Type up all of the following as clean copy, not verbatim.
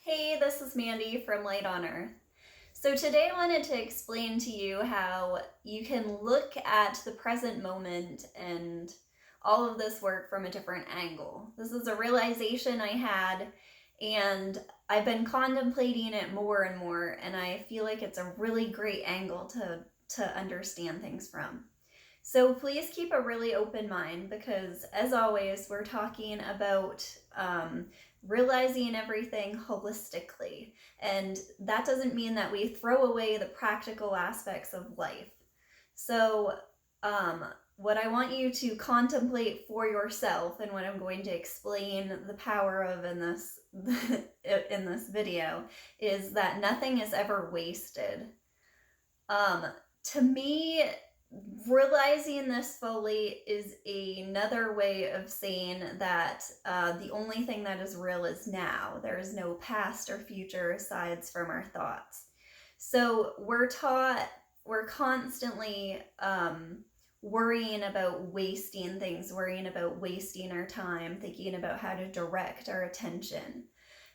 Hey, this is Mandy from Light on Earth. So today I wanted to explain to you how you can look at the present moment and all of this work from a different angle. This is a realization I had, and I've been contemplating it more and more, and I feel like it's a really great angle to understand things from. So please keep a really open mind because, as always, we're talking about realizing everything holistically. And that doesn't mean that we throw away the practical aspects of life. So, what I want you to contemplate for yourself, and what I'm going to explain the power of in this in this video, is that nothing is ever wasted. To me, realizing this fully is another way of saying that the only thing that is real is now. There is no past or future aside from our thoughts. So we're constantly worrying about wasting things, worrying about wasting our time, thinking about how to direct our attention.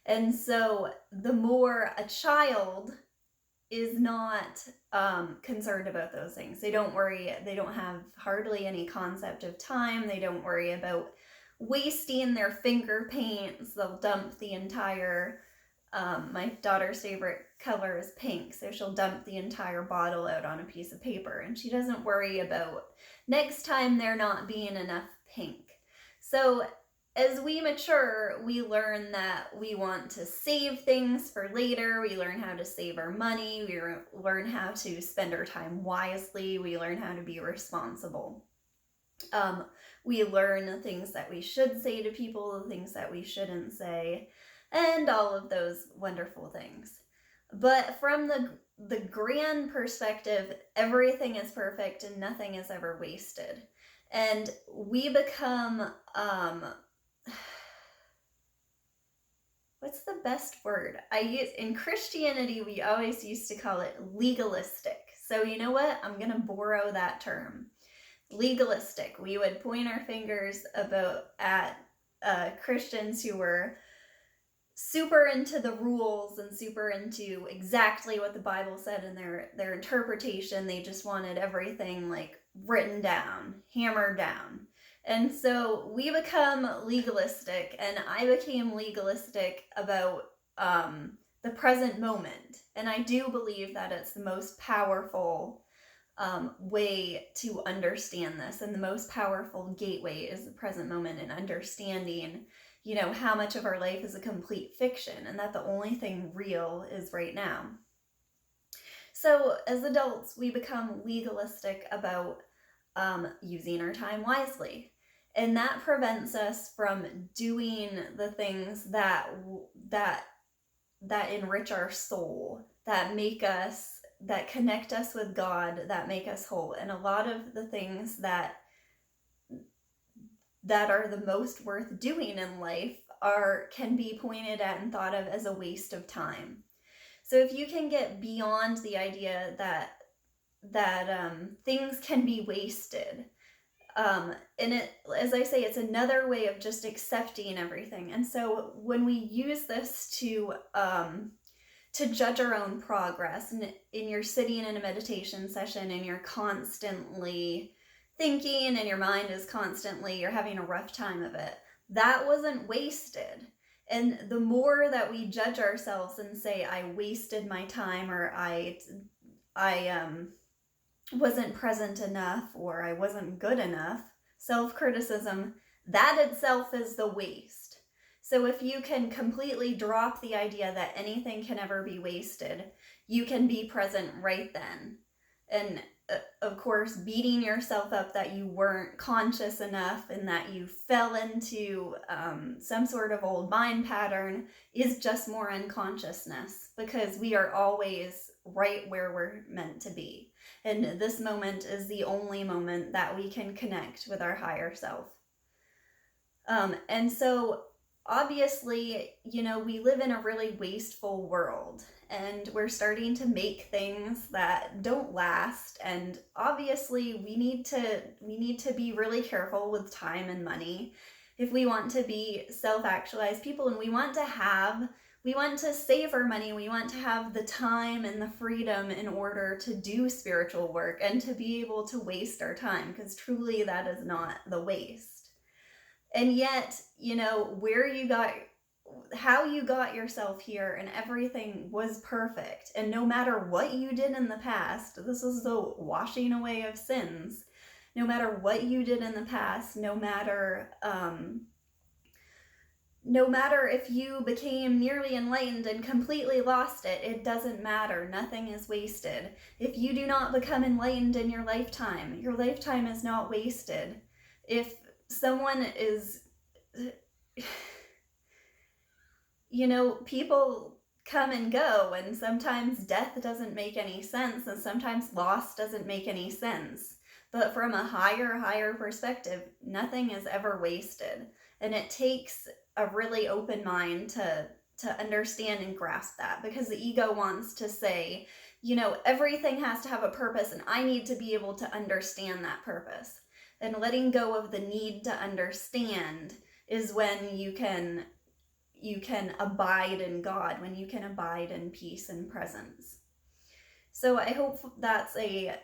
And so the more a child is not concerned about those things. They don't worry, they don't have hardly any concept of time. They don't worry about wasting their finger paints. They'll dump the entire, my daughter's favorite color is pink, so she'll dump the entire bottle out on a piece of paper, and she doesn't worry about next time there not being enough pink. So as we mature, we learn that we want to save things for later. We learn how to save our money. We learn how to spend our time wisely. We learn how to be responsible. We learn the things that we should say to people, the things that we shouldn't say, and all of those wonderful things. But from the grand perspective, everything is perfect and nothing is ever wasted. And we become what's the best word? In Christianity, we always used to call it legalistic. So you know what? I'm going to borrow that term. Legalistic. We would point our fingers at Christians who were super into the rules and super into exactly what the Bible said in their interpretation. They just wanted everything like written down, hammered down. And so we become legalistic, and I became legalistic about the present moment. And I do believe that it's the most powerful way to understand this, and the most powerful gateway is the present moment, and understanding, how much of our life is a complete fiction, and that the only thing real is right now. So as adults, we become legalistic about using our time wisely. And that prevents us from doing the things that enrich our soul, that connect us with God, that make us whole. And a lot of the things that are the most worth doing in life can be pointed at and thought of as a waste of time. So if you can get beyond the idea that things can be wasted, and it, as I say, it's another way of just accepting everything. And so when we use this to judge our own progress, and you're sitting in a meditation session and you're constantly thinking and your mind is constantly, you're having a rough time of it, that wasn't wasted. And the more that we judge ourselves and say, I wasted my time, or I wasn't present enough, or I wasn't good enough, self-criticism, that itself is the waste. So if you can completely drop the idea that anything can ever be wasted, you can be present right then. And of course, beating yourself up that you weren't conscious enough and that you fell into some sort of old mind pattern is just more unconsciousness, because we are always right where we're meant to be. And this moment is the only moment that we can connect with our higher self. And so obviously, we live in a really wasteful world, and we're starting to make things that don't last. And obviously we need to be really careful with time and money if we want to be self-actualized people, and we want to have We want to save our money. We want to have the time and the freedom in order to do spiritual work and to be able to waste our time, because truly that is not the waste. And yet, you know, how you got yourself here and everything was perfect. And no matter what you did in the past, this is the washing away of sins. No matter what you did in the past, no matter if you became nearly enlightened and completely lost it, it doesn't matter. Nothing is wasted. If you do not become enlightened in your lifetime is not wasted. If someone is, you know, people come and go, and sometimes death doesn't make any sense, and sometimes loss doesn't make any sense. But from a higher perspective, nothing is ever wasted. And it takes a really open mind to understand and grasp that, because the ego wants to say, you know, everything has to have a purpose and I need to be able to understand that purpose. And letting go of the need to understand is when you can abide in God, when you can abide in peace and presence. So I hope that's a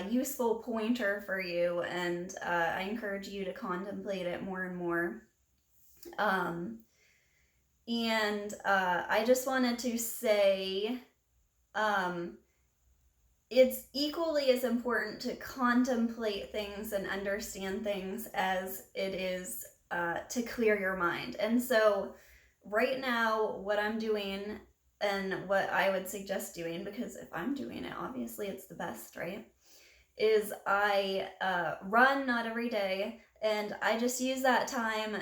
useful pointer for you, and I encourage you to contemplate it more and more. I just wanted to say, it's equally as important to contemplate things and understand things as it is to clear your mind. And so right now, what I'm doing and what I would suggest doing, because if I'm doing it, obviously it's the best, right? Is I run, not every day, and I just use that time.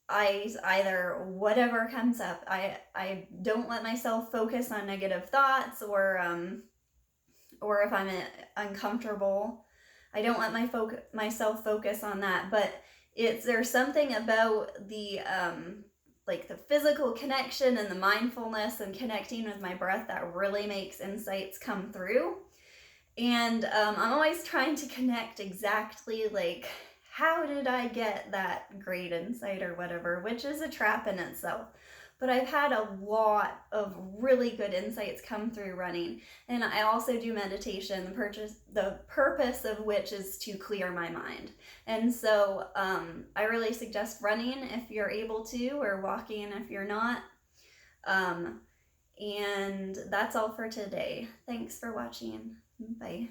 I either, whatever comes up, I don't let myself focus on negative thoughts, or if I'm uncomfortable, I don't let myself focus on that. But there's something about the like the physical connection and the mindfulness and connecting with my breath that really makes insights come through. And I'm always trying to connect exactly, like, how did I get that great insight or whatever, which is a trap in itself. But I've had a lot of really good insights come through running. And I also do meditation, the purpose of which is to clear my mind. And so I really suggest running if you're able to, or walking if you're not. And that's all for today. Thanks for watching. Bye.